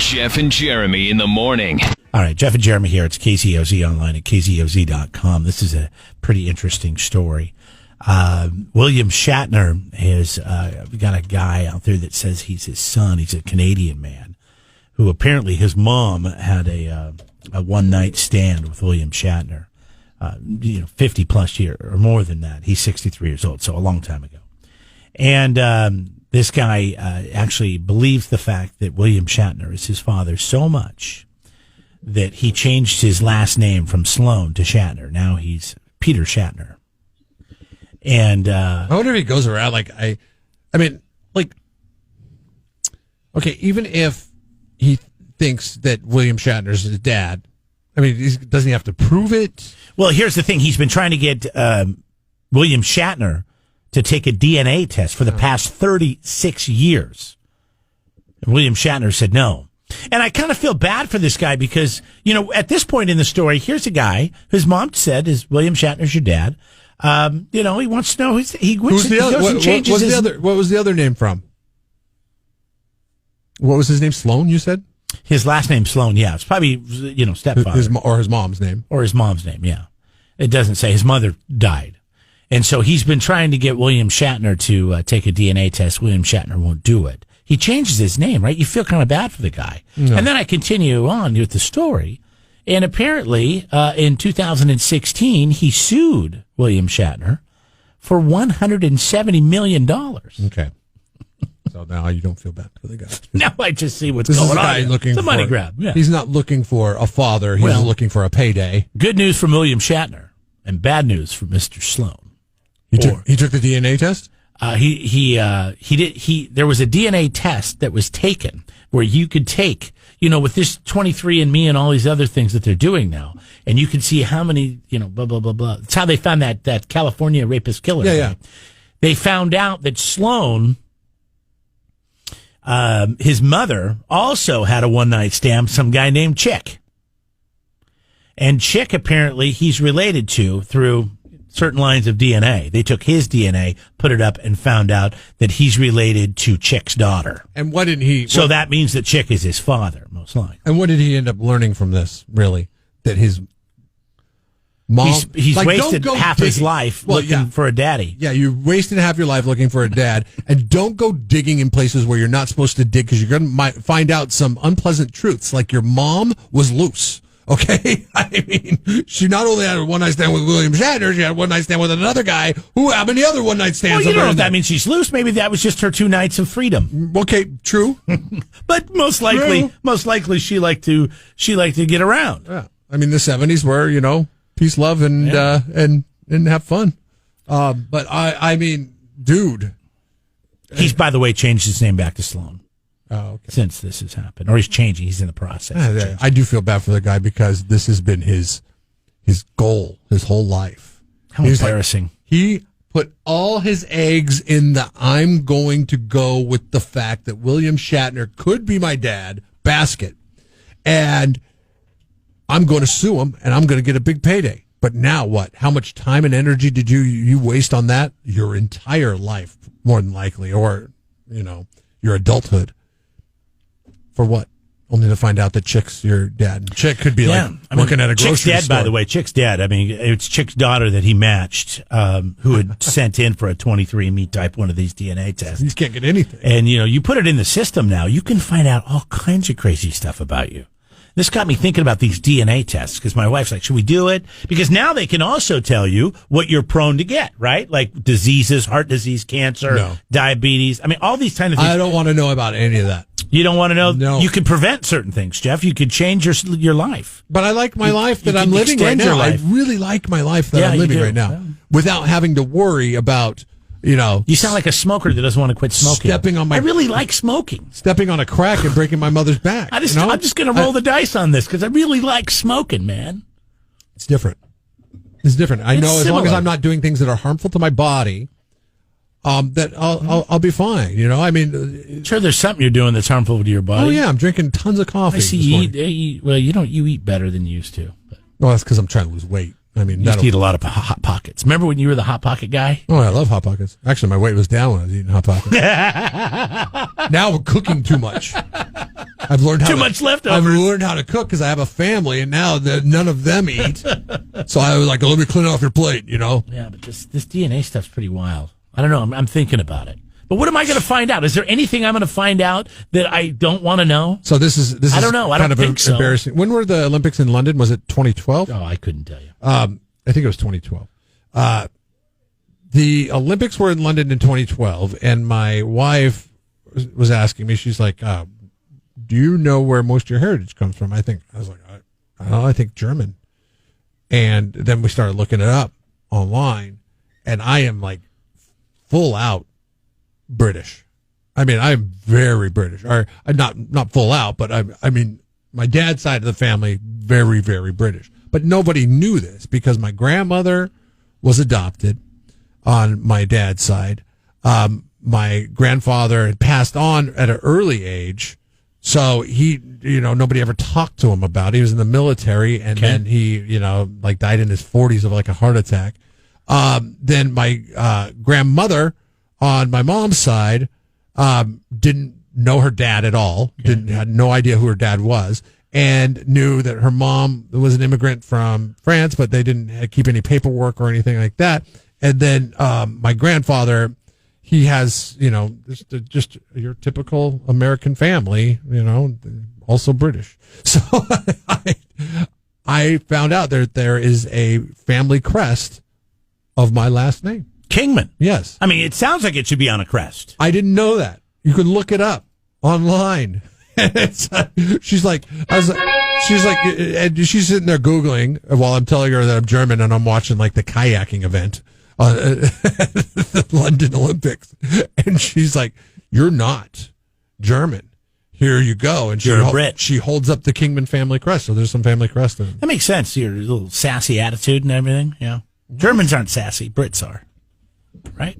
Jeff and Jeremy in the morning. All right, Jeff and Jeremy here. It's KZOZ online at kzoz.com. This is a pretty interesting story. William Shatner has got a guy out there that says he's his son. He's a Canadian man who apparently his mom had a one-night stand with William Shatner, 50 plus years or more than that. He's 63 years old, so a long time ago. And this guy actually believes the fact that William Shatner is his father so much that he changed his last name from Sloan to Shatner. Now he's Peter Shatner. And I wonder if he goes around okay, even if he thinks that William Shatner's his dad, doesn't he have to prove it? Well, here's the thing. He's been trying to get William Shatner to take a DNA test for the past 36 years. And William Shatner said no. And I kind of feel bad for this guy because, at this point in the story, here's a guy whose mom said is William Shatner's your dad. He wants to know what was the other name from? What was his name? Sloan, you said? His last name Sloan, yeah. It's probably, stepfather. His mom's name. Or his mom's name, yeah. It doesn't say. His mother died. And so he's been trying to get William Shatner to take a DNA test. William Shatner won't do it. He changes his name, right? You feel kind of bad for the guy. No. And then I continue on with the story. And apparently, in 2016, he sued William Shatner for $170 million. Okay. So now you don't feel bad for the guy. Now I just see what's going on. It's a money grab. Yeah. He's not looking for a father. He's looking for a payday. Good news from William Shatner and bad news for Mr. Sloan. He took the DNA test? There was a DNA test that was taken where you could take, with this 23andMe and all these other things that they're doing now, and you could see how many, blah, blah, blah, blah. That's how they found that California rapist killer. Yeah. They found out that Sloan, his mother also had a one-night stand, some guy named Chick. And Chick, apparently, he's related to through certain lines of DNA. They took his DNA, put it up, and found out that he's related to Chick's daughter. And what did he... So that means that Chick is his father, most likely. And what did he end up learning from this, really? That his mom... He's wasted half his life looking for a daddy. Yeah, you wasted half your life looking for a dad. And don't go digging in places where you're not supposed to dig, because you're going to find out some unpleasant truths, like your mom was loose. Okay? She not only had a one-night stand with William Shatner, she had a one-night stand with another guy who had many other one-night stands. Well, you don't know if that means she's loose. Maybe that was just her 2 nights of freedom. Okay, true. But most likely she liked to get around. Yeah. The 70s were, peace, love, and have fun. But dude. He's, by the way, changed his name back to Sloan. Oh, okay. Since this has happened, or he's changing, he's in the process. I do feel bad for the guy because this has been his goal his whole life. How embarrassing! He put all his eggs in the "I'm going to go with the fact that William Shatner could be my dad" basket, and I'm going to sue him, and I'm going to get a big payday. But now what? How much time and energy did you waste on that? Your entire life, more than likely, or your adulthood. For what? Only to find out that Chick's your dad. Chick could be working at a grocery Chick's dead, store. by the way. Chick's dead. It's Chick's daughter that he matched, who had sent in for a 23andMe type one of these DNA tests. You can't get anything. And, you put it in the system now, you can find out all kinds of crazy stuff about you. This got me thinking about these DNA tests, because my wife's like, should we do it? Because now they can also tell you what you're prone to get, right? Like diseases, heart disease, cancer, diabetes. All these kind of things. I don't want to know about any of that. You don't want to know? No. You can prevent certain things, Jeff. You could change your life. But I like my life that I'm living right now. I really like my life that I'm living right now without having to worry about, You sound like a smoker that doesn't want to quit smoking. I really like smoking. Stepping on a crack and breaking my mother's back. I'm just going to roll the dice on this because I really like smoking, man. It's different. I know as long as I'm not doing things that are harmful to my body, that I'll be fine. Sure, there's something you're doing that's harmful to your body. Oh yeah, I'm drinking tons of coffee. I see you eat. Well, you eat better than you used to. But. Well, that's because I'm trying to lose weight. I mean, You used to eat a lot of Hot Pockets. Remember when you were the Hot Pocket guy? Oh, I love Hot Pockets. Actually, my weight was down when I was eating Hot Pockets. Now we're cooking too much. I've learned how Too much leftovers. I've learned how to cook because I have a family, and now none of them eat. So I was like, let me clean off your plate, you know? Yeah, but this DNA stuff's pretty wild. I don't know. I'm thinking about it. But what am I going to find out? Is there anything I'm going to find out that I don't want to know? So this is I don't know. I kind don't of think so. embarrassing. When were the Olympics in London? Was it 2012? Oh, I couldn't tell you. I think it was 2012. The Olympics were in London in 2012, and my wife was asking me, she's like, do you know where most of your heritage comes from? I was like, I don't know, I think German. And then we started looking it up online, and I am like full out British. I mean, I'm very British. Or not full out, but I mean, my dad's side of the family, very, very British. But nobody knew this because my grandmother was adopted on my dad's side. My grandfather had passed on at an early age. So nobody ever talked to him about it. He was in the military, and then he, died in his 40s of like a heart attack. Then my grandmother on my mom's side didn't know her dad at all. Had no idea who her dad was, and knew that her mom was an immigrant from France, but they didn't keep any paperwork or anything like that. And then my grandfather, he has, just your typical American family, also British. So I found out that there is a family crest of my last name. Kingman. Yes. I mean, it sounds like it should be on a crest. I didn't know that. You can look it up online. And she's sitting there Googling while I'm telling her that I'm German and I'm watching like the kayaking event on the London Olympics. And she's like, you're not German. Here you go. And you're a Brit. She holds up the Kingman family crest. So there's some family crest in it. That makes sense. Your little sassy attitude and everything. Yeah. Germans aren't sassy. Brits are. Right?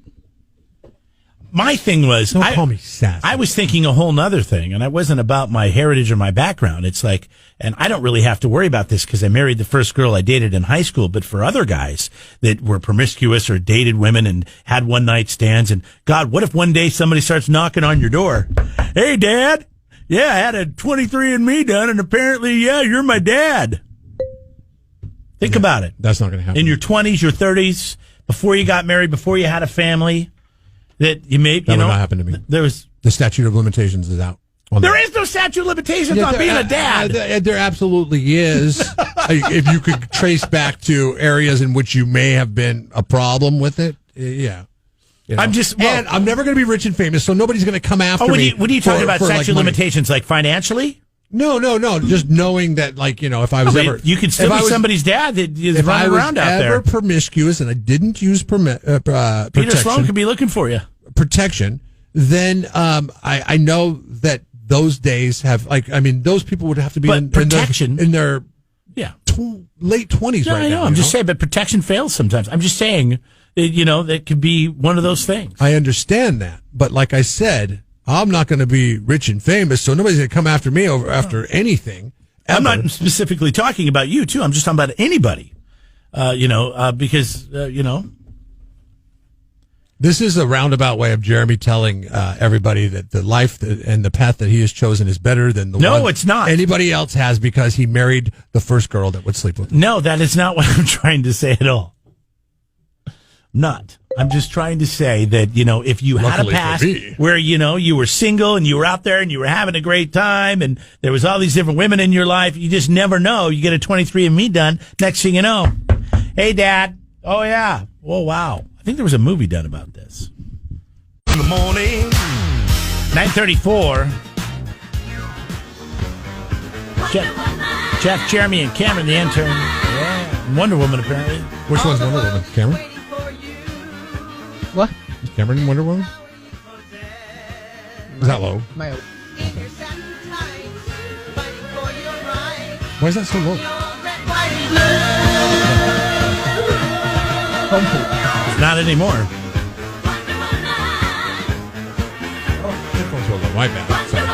My thing was, Don't call me sassy. I was thinking a whole nother thing, and it wasn't about my heritage or my background. It's like, and I don't really have to worry about this because I married the first girl I dated in high school, but for other guys that were promiscuous or dated women and had one night stands, and God, what if one day somebody starts knocking on your door? Hey, Dad. Yeah, I had a 23andMe done, and apparently, yeah, you're my dad. Think about it. That's not going to happen. In your 20s, your 30s, before you got married, before you had a family, that you may, that would not happen to me. There was the statute of limitations is out. There is no statute of limitations on being a dad. There absolutely is. If you could trace back to areas in which you may have been a problem with it, yeah. I'm just, and I'm never going to be rich and famous, so nobody's going to come after me. What are you talking about? Statute of limitations, like financially? No. Just knowing that, if I was ever, you could still be somebody's dad that is running around out there. If I was ever promiscuous and I didn't use protection, Peter Sloan could be looking for you. Protection. Then I know that those days have those people would have to be in their late 20s right now. I'm just saying, but protection fails sometimes. I'm just saying, that could be one of those things. I understand that, but like I said, I'm not going to be rich and famous, so nobody's going to come after me after anything. Ever. I'm not specifically talking about you, too. I'm just talking about anybody, because. This is a roundabout way of Jeremy telling everybody that the life and the path that he has chosen is better than the one it's not. Anybody else has because he married the first girl that would sleep with him. No, that is not what I'm trying to say at all. Not. I'm just trying to say that, if you had a past where, you were single and you were out there and you were having a great time and there was all these different women in your life, you just never know. You get a 23andMe done. Next thing you know, hey, Dad. Oh, yeah. Oh, wow. I think there was a movie done about this. In the morning. 9:34. Jeff, Jeremy, and Cameron, the intern. Yeah. Wonder Woman, apparently. Which one's Wonder Woman? Cameron? What? Is Cameron in Wonder Woman? Is that low? Why is that so low? Not anymore. Headphones go low. My bad. Sorry.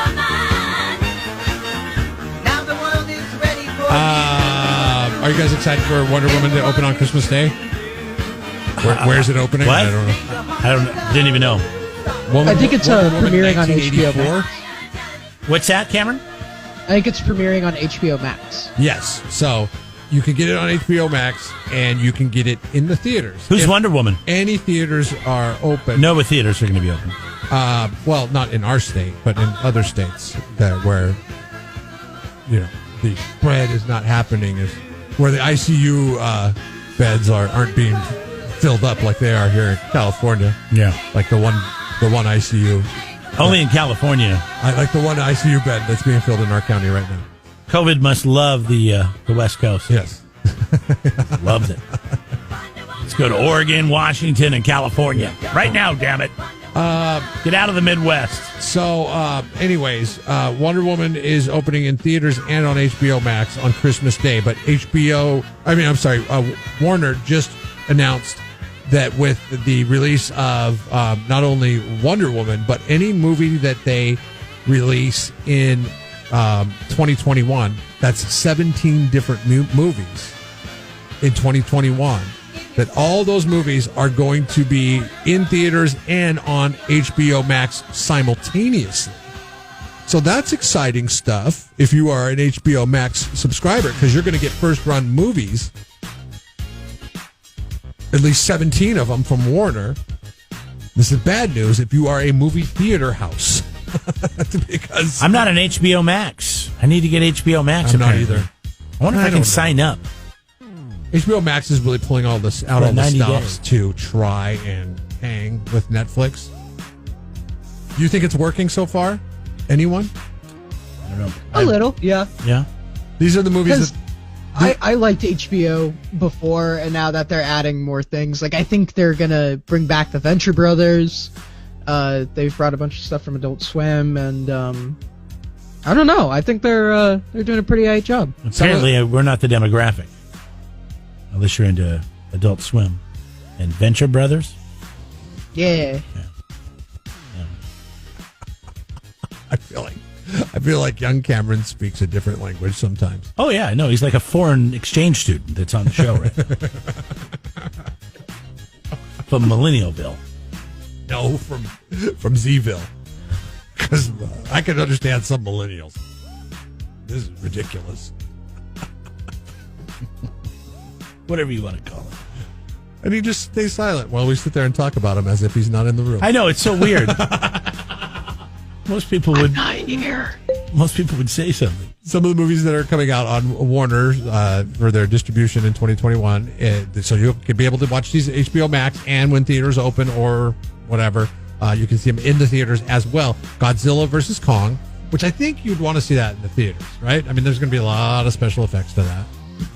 Are Are you guys excited for Wonder Woman to open on Christmas Day? Where's it opening? What? I don't know. Didn't even know. Wonder I think it's Woman premiering on 1984? HBO Max. What's that, Cameron? I think it's premiering on HBO Max. Yes. So you can get it on HBO Max, and you can get it in the theaters. Who's If Wonder Woman? Any theaters are open. No, theaters are going to be open. Well, not in our state, but in other states where the spread is not happening, is where the ICU beds aren't being filled up like they are here in California. Yeah. Like the one ICU. Only in California. I like the one ICU bed that's being filled in our county right now. COVID must love the West Coast. Yes. Loves it. Let's go to Oregon, Washington, and California. Right now, damn it. Get out of the Midwest. So, anyways, Wonder Woman is opening in theaters and on HBO Max on Christmas Day. But Warner just announced that with the release of not only Wonder Woman, but any movie that they release in 2021, that's 17 different movies in 2021, that all those movies are going to be in theaters and on HBO Max simultaneously. So that's exciting stuff if you are an HBO Max subscriber, because you're going to get first-run movies, at least 17 of them from Warner. This is bad news if you are a movie theater house. Because I'm not an HBO Max. I need to get HBO Max. I'm not apparently. either. I wonder if I can sign up. HBO Max is really pulling all this out, For all the 90 stops days. to try and hang with Netflix. Do you think it's working so far? Anyone? I don't know. A little, yeah. Yeah. These are the movies Because that I liked HBO before, and now that they're adding more things, like I think they're gonna bring back the Venture Brothers. They've brought a bunch of stuff from Adult Swim, and I don't know. I think they're doing a pretty high job. Apparently, we're not the demographic. Unless you're into Adult Swim and Venture Brothers. Yeah. I feel like young Cameron speaks a different language sometimes. Oh yeah, no, he's like a foreign exchange student that's on the show right now. From Millennialville. No, from Zville. Because I can understand some millennials. This is ridiculous. Whatever you want to call it. And he just stays silent while we sit there and talk about him as if he's not in the room. I know, it's so weird. Most people would say something. Some of the movies that are coming out on Warner for their distribution in 2021, so you can be able to watch these HBO Max, and when theaters open or whatever, you can see them in the theaters as well. Godzilla vs. Kong, which I think you'd want to see that in the theaters, right? I mean, there's going to be a lot of special effects to that.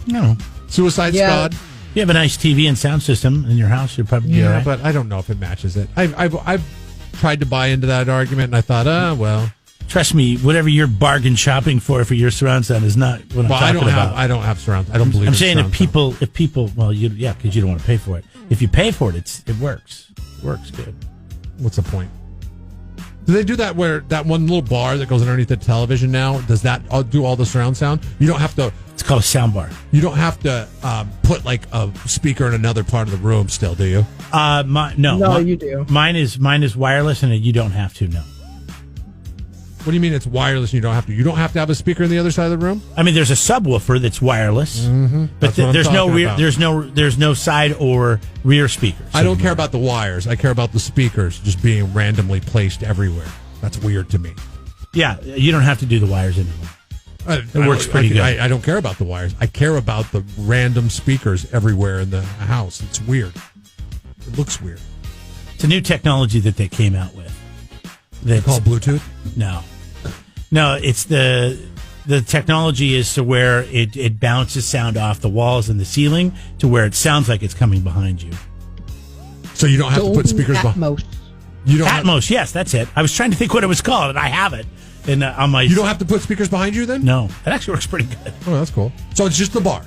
No. Suicide Yeah. Squad. You have a nice TV and sound system in your house, you're probably all right. But I don't know if it matches it. I've tried to buy into that argument, and I thought, well. Trust me, whatever you're bargain shopping for your surround sound is not what I'm talking about. I don't have surround. I don't believe. I'm in saying surround if people, well, because you don't want to pay for it. If you pay for it, it works. It works good. sound. What's the point? Do they do that where that one little bar that goes underneath the television now? Does that do all the surround sound? You don't have to. It's called a sound bar. You don't have to put like a speaker in another part of the room. Still, do you? No, you do. Mine is wireless, and you don't have to. No. What do you mean it's wireless and you don't have to? You don't have to have a speaker in the other side of the room? I mean, there's a subwoofer that's wireless, but That's what I'm there's no talking rear, about. there's no side or rear speakers. I don't care about the wires. I care about the speakers just being randomly placed everywhere. That's weird to me. Yeah, you don't have to do the wires anymore. It works pretty good. I don't care about the wires. I care about the random speakers everywhere in the house. It's weird. It looks weird. It's a new technology that they came out with. That's Called Bluetooth? No, it's the technology is to where it bounces sound off the walls and the ceiling to where it sounds like it's coming behind you. So you don't have to put speakers behind. Atmos. You don't Atmos, yes, that's it. I was trying to think what it was called, and I have it. And on my You don't have to put speakers behind you then? No, it actually works pretty good. Oh, that's cool. So it's just the bar.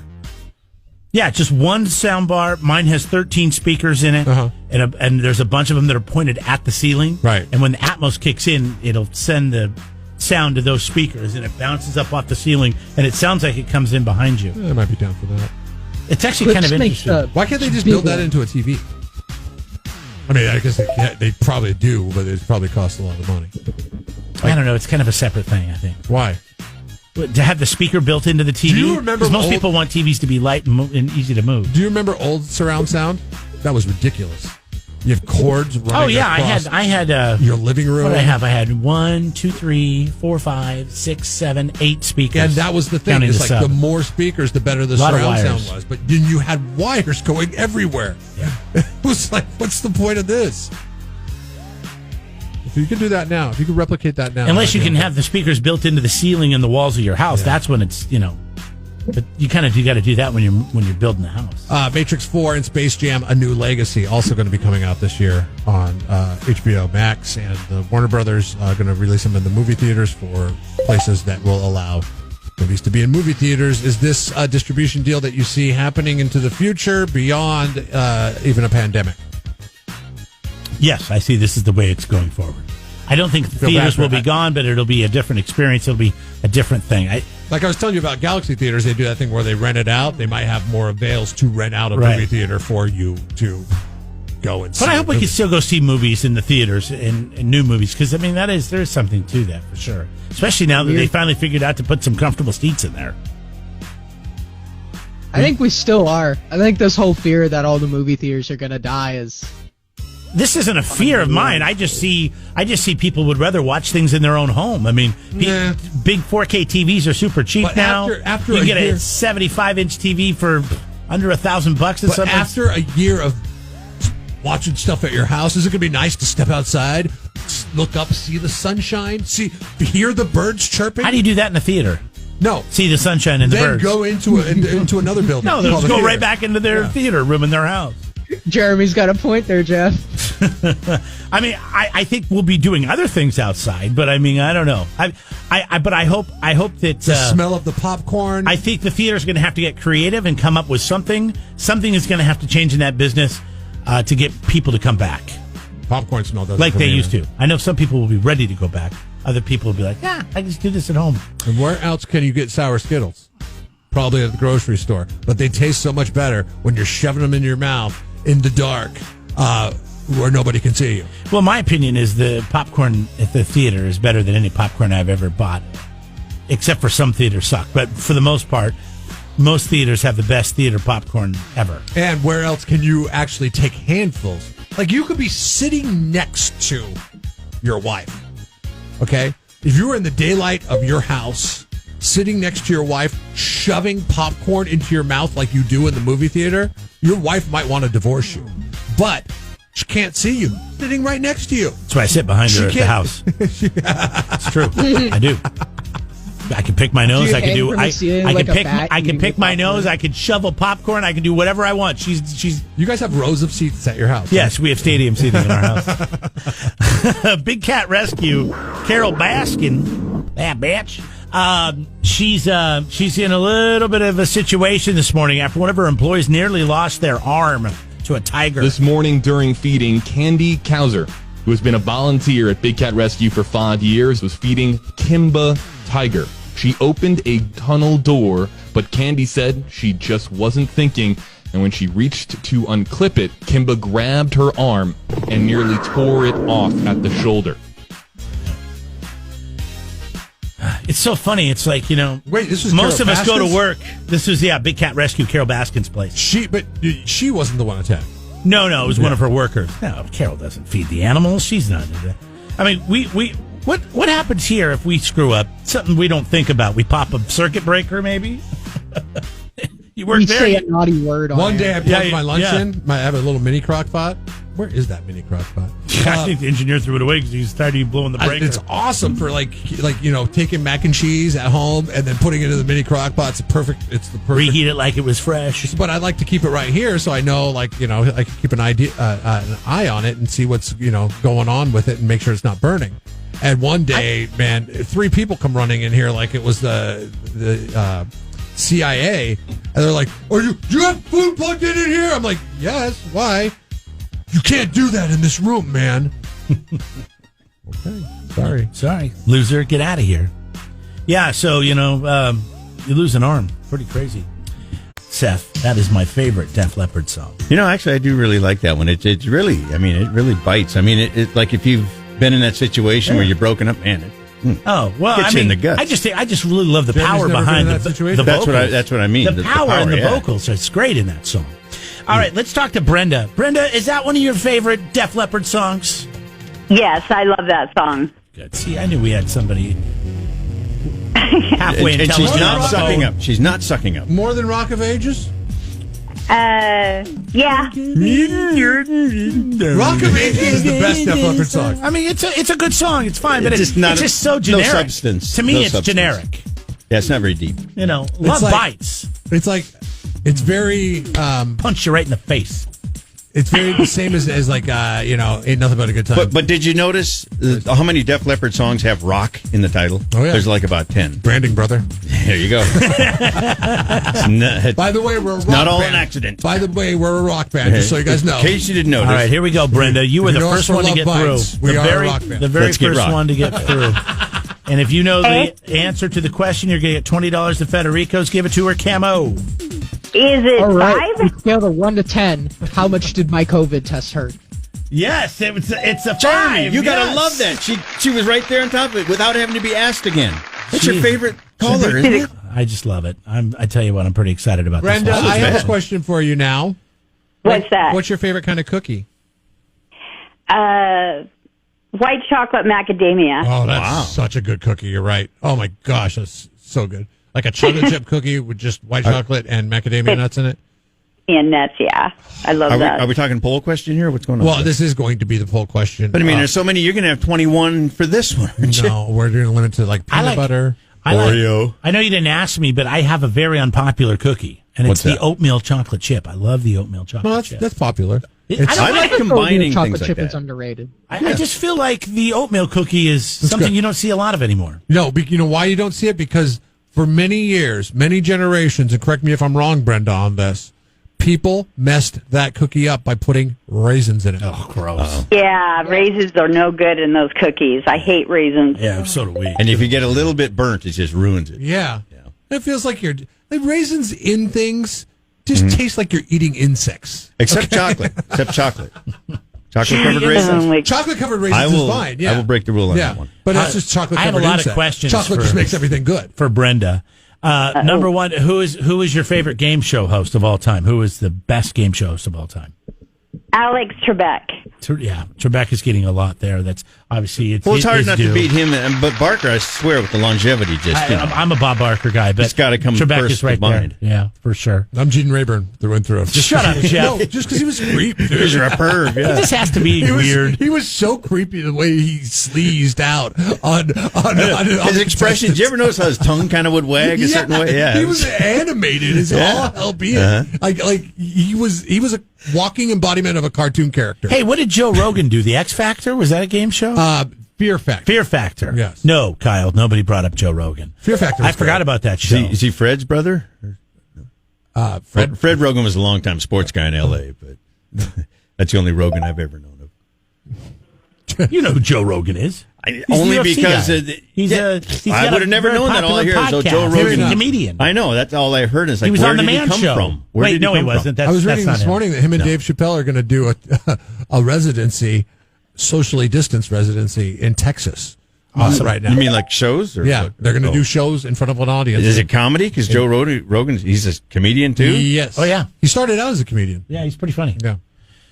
Yeah, just one sound bar. Mine has 13 speakers in it, and there's a bunch of them that are pointed at the ceiling. Right. And when the Atmos kicks in, it'll send the sound to those speakers, and it bounces up off the ceiling, and it sounds like it comes in behind you. I might be down for that. It's actually kind of interesting. Why can't they just build that into a TV? I mean, I guess they probably do, but it probably costs a lot of money. I don't know. It's kind of a separate thing, I think. Why? To have the speaker built into the TV? Do you remember? Because most people want TVs to be light and easy to move. Do you remember old surround sound? That was ridiculous. You have cords running. Oh yeah, across I had your living room. What did I have? I had 1, 2, 3, 4, 5, 6, 7, 8 speakers. And that was the thing. It's like the more speakers, the better the surround sound was. But then you had wires going everywhere. Yeah. It was like, what's the point of this? If you could do that now, if you could replicate that now. Unless you can have the speakers built into the ceiling and the walls of your house, that's when it's, But you got to do that when you're building the house. Matrix 4 and Space Jam: A New Legacy also going to be coming out this year on HBO Max, and Warner Brothers going to release them in the movie theaters for places that will allow movies to be in movie theaters. Is this a distribution deal that you see happening into the future beyond even a pandemic? Yes, I see this is the way it's going forward. I don't think the theaters will be gone, but it'll be a different experience. It'll be a different thing. Like I was telling you about Galaxy Theaters, they do that thing where they rent it out. They might have more avails to rent out a movie theater for you to go and see. But I hope we can still go see movies in the theaters and new movies, because, I mean, there is something to that for sure. Especially now that they finally figured out to put some comfortable seats in there. I think we still are. I think this whole fear that all the movie theaters are going to die is... This isn't a fear of mine. I just see people would rather watch things in their own home. I mean, big 4K TVs are super cheap now. After you can get a 75-inch TV for under $1,000 or something. After a year of watching stuff at your house, is it going to be nice to step outside, look up, see the sunshine, hear the birds chirping? How do you do that in the theater? No. See the sunshine and the birds. Then go into another building. No, they'll just go right back into their theater room in their house. Jeremy's got a point there, Jeff. I mean, I think we'll be doing other things outside, but I mean, I don't know. But I hope that the smell of the popcorn. I think the theater's going to have to get creative and come up with something. Something is going to have to change in that business to get people to come back. Popcorn smell doesn't like they used to. I know some people will be ready to go back. Other people will be like, I can just do this at home. And where else can you get sour Skittles? Probably at the grocery store. But they taste so much better when you're shoving them in your mouth in the dark, where nobody can see you. Well, my opinion is the popcorn at the theater is better than any popcorn I've ever bought, except for some theaters suck. But for the most part, most theaters have the best theater popcorn ever. And where else can you actually take handfuls? Like, you could be sitting next to your wife, okay? If you were in the daylight of your house, sitting next to your wife, shoving popcorn into your mouth like you do in the movie theater, your wife might want to divorce you. But she can't see you sitting right next to you. That's why I sit behind her at the house. It's true. I do. I can pick my nose. I can do. I can pick my nose. I can shovel popcorn. I can do whatever I want. She's. You guys have rows of seats at your house. Yes, we have stadium seating in our house. Big Cat Rescue. Carol Baskin. That bitch. She's in a little bit of a situation this morning after one of her employees nearly lost their arm to a tiger. This morning during feeding, Candy Kauser, who has been a volunteer at Big Cat Rescue for 5 years, was feeding Kimba Tiger. She opened a tunnel door, but Candy said she just wasn't thinking, and when she reached to unclip it, Kimba grabbed her arm and nearly tore it off at the shoulder. It's so funny. It's like, wait, this was most Carol of us go Baskin's? to work. This was, Big Cat Rescue, Carol Baskin's place. She wasn't the one attacked. No, it was one of her workers. No, Carol doesn't feed the animals. She's not. I mean, what happens here if we screw up? Something we don't think about. We pop a circuit breaker, maybe? You work there? Say a naughty word on One day I plugged my lunch in. I have a little mini crock pot. Where is that mini crock pot? I think the engineer threw it away because he's tired of you blowing the breaker. It's awesome for like taking mac and cheese at home and then putting it in the mini crock pot. It's perfect. It's the perfect. Reheat it like it was fresh. But I like to keep it right here so I know, I can keep an eye on it and see what's going on with it and make sure it's not burning. And one day, man, 3 people come running in here like it was the CIA, and they're like, do you have food plugged in here? I'm like, yes. Why? You can't do that in this room, man. Okay. Sorry. Sorry, loser, get out of here. Yeah, so, you lose an arm. Pretty crazy. Seth, that is my favorite Def Leppard song. Actually, I do really like that one. It really bites. I mean, it like if you've been in that situation where you're broken up, man. Oh, well, Gets you in the guts. I just really love the Jeremy's power never behind been in the that situation? vocals. That's what I mean. The power in the vocals. It's great in that song. All right, let's talk to Brenda. Brenda, is that one of your favorite Def Leppard songs? Yes, I love that song. Good. See, I knew we had somebody halfway And she's intelligent. not sucking up. She's not sucking up. More than Rock of Ages? Yeah. Rock of Ages is the best Def Leppard song. I mean, it's a good song. It's fine, but It's it's just just so generic. No substance. To me, No it's substance. generic. Yeah, it's not very deep. Love like- bites. It's like, it's very, Punch you right in the face. it's very the same as like, Ain't Nothing But a Good Time. But did you notice how many Def Leppard songs have rock in the title? Oh, yeah. There's like about 10. Branding, brother. There you go. By the way, we're a rock not all band. an accident. By the way, we're a rock band, just so you guys know. In case you didn't notice. All right, here we go, Brenda. You were If you the know us first for one to Love get Bites, through. we The are a very, rock band. the very Let's get first rock. one to get through. And if you know Okay. the answer to the question, you're going to get $20 to Federico's. Give it to her, Camo. Is it All right. On a 5? scale of 1 to 10, how much did my COVID test hurt? Yes, it's a Jeremy, 5. you gotta yes. love that. She was right there on top of it without having to be asked again. That's your She- favorite caller, isn't it? I just love it. I tell you what, I'm pretty excited about Brenda, this one. I have bad. a question for you now. What's that? What's your favorite kind of cookie? White chocolate macadamia. Oh, that's such a good cookie. You're right. Oh, my gosh, that's so good. Like a chocolate chip cookie with just white chocolate and macadamia nuts in it. And nuts, yeah. I love that. Are we talking poll question here? What's going on? Well, this is going to be the poll question. but I mean, there's so many. You're going to have 21 for this one. Aren't you? no, we're going to limit to like peanut butter. Oreo. I know you didn't ask me, but I have a very unpopular cookie, and What's it's the that? oatmeal chocolate chip. I love the oatmeal chocolate Well, chip. that's popular. I It's- don't I like Oatmeal combining chocolate things like chip that. is underrated. I just feel like the oatmeal cookie is something good. you don't see a lot of anymore. No, you know why you don't see it? Because for many years, many generations, and correct me if I'm wrong, Brenda, on this, people messed that cookie up by putting raisins in it. Oh, gross. Yeah, raisins are no good in those cookies. I hate raisins. Yeah, so do we. And if you get a little bit burnt, it just ruins it. Yeah. It feels like like raisins in things just taste like you're eating insects. Except chocolate. Except chocolate. Chocolate covered Oh, raisins. my- Chocolate covered raisins I will. is fine. Yeah. I will break the rule on yeah. that one. But that's just chocolate I have covered a lot of insect. questions Chocolate for- just makes everything good. For Brenda, number one, who is your favorite game show host of all time? Who is the best game show host of all time? Alex Trebek. Yeah, Trebek is getting a lot there. That's obviously it's. Well, it's hard his not due. to beat him, but Barker, I swear, with the longevity, just I'm a Bob Barker guy, but It's gotta come Trebek first is right to mind. there. Yeah, for sure. I'm Gene Rayburn through and through. Just Shut up, Jeff. No, just because he was creepy. because you're a perv. It Yeah. just has to be He was, weird. he was so creepy the way he sleazed out on His expression. Did you ever notice how his tongue kind of would wag a certain way? Yeah, he was animated as all hell be it. Like he was a walking embodiment of a cartoon character. Hey, what did Joe Rogan do? The X Factor? Was that a game show? Fear Factor. Fear Factor. Yes. No, Kyle. Nobody brought up Joe Rogan. Fear Factor. I forgot about that show. Is he Fred's brother? Fred Rogan was a longtime sports guy in L.A., but that's the only Rogan I've ever known of. You know who Joe Rogan is. Only the UFC because guy. He's I got would a have never very known that. All I hear popular is Joe podcast. Rogan, He's a comedian. I know that's all I heard. Is like, He was where on the did Man he come Show. from? Where Wait, did no, he come from? wasn't. That's, I was that's reading not this him. morning that him and Dave Chappelle are going to do a residency, socially distanced residency in Texas. Awesome. Right now. You mean like shows? Or Yeah, what? they're going to Oh. do shows in front of an audience. Is it comedy? Because Joe Rogan, he's a comedian too. Yes. Oh, yeah. He started out as a comedian. Yeah, he's pretty funny. Yeah.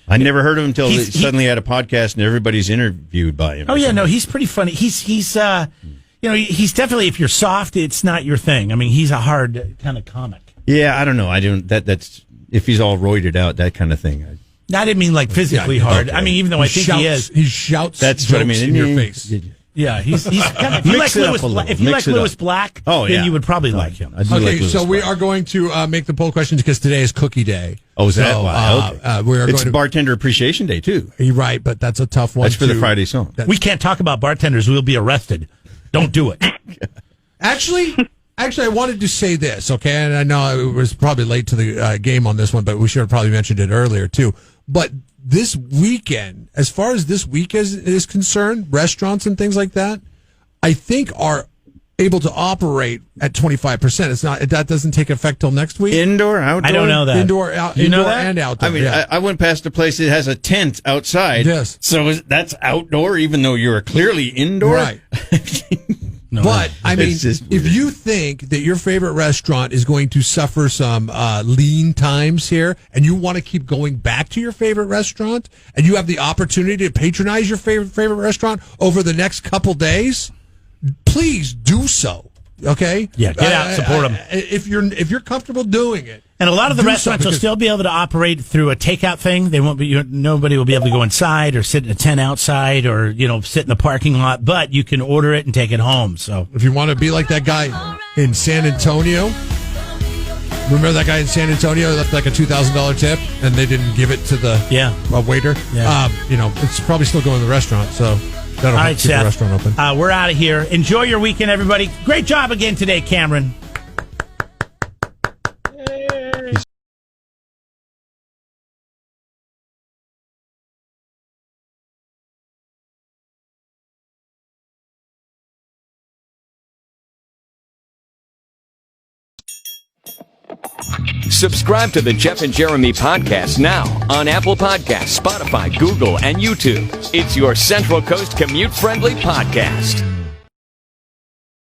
I never heard of him until he He's- suddenly had a podcast and everybody's interviewed by him. Oh yeah, no, he's pretty funny. He's he's definitely, if you're soft, it's not your thing. I mean, he's a hard kind of comic. Yeah, I don't know. I don't. That's if he's all roided out, that kind of thing. I didn't mean like physically Yeah, hard. okay. I mean, even though I think he is. He shouts. That's what I jokes mean. in your face. Yeah, he's kind of. If you Mix like it up Lewis, a little. if you Mix like it Lewis up. Black, Oh, then yeah. you would probably like him. I do Okay, like Lewis so we Black. are going to make the poll questions because today is Cookie Day. Oh, is that So, why? Okay. we are It's going to. Bartender Appreciation Day too. You're right, but that's a tough one. That's for the to- Friday song. We can't talk about bartenders. We'll be arrested. Don't do it. Actually, I wanted to say this, okay? And I know it was probably late to the game on this one, but we should have probably mentioned it earlier, too. But this weekend, as far as this week is concerned, restaurants and things like that, I think are able to operate at 25%. It's not, that doesn't take effect till next week. Indoor, outdoor? I don't know that. Indoor, You know indoor that? and outdoor. I mean, yeah. I went past a place that has a tent outside. Yes. So that's outdoor, even though you're clearly indoor? Right. No, But, I mean, It's just if weird. you think that your favorite restaurant is going to suffer some lean times here, and you want to keep going back to your favorite restaurant, and you have the opportunity to patronize your favorite restaurant over the next couple days, please do so. Okay? Yeah, get out, support them. If you're comfortable doing it. And a lot of the Do restaurants so, will because- still be able to operate through a takeout thing. They won't be. Nobody will be able to go inside or sit in a tent outside or sit in the parking lot. But you can order it and take it home. So If you want to be like that guy in San Antonio, remember that guy in San Antonio left like a $2,000 tip and they didn't give it to the waiter? Yeah. It's probably still going to the restaurant, so that'll all help right, keep the Seth. restaurant open. We're out of here. Enjoy your weekend, everybody. Great job again today, Cameron. Subscribe to the Jeff and Jeremy podcast now on Apple Podcasts, Spotify, Google, and YouTube. It's your Central Coast commute-friendly podcast.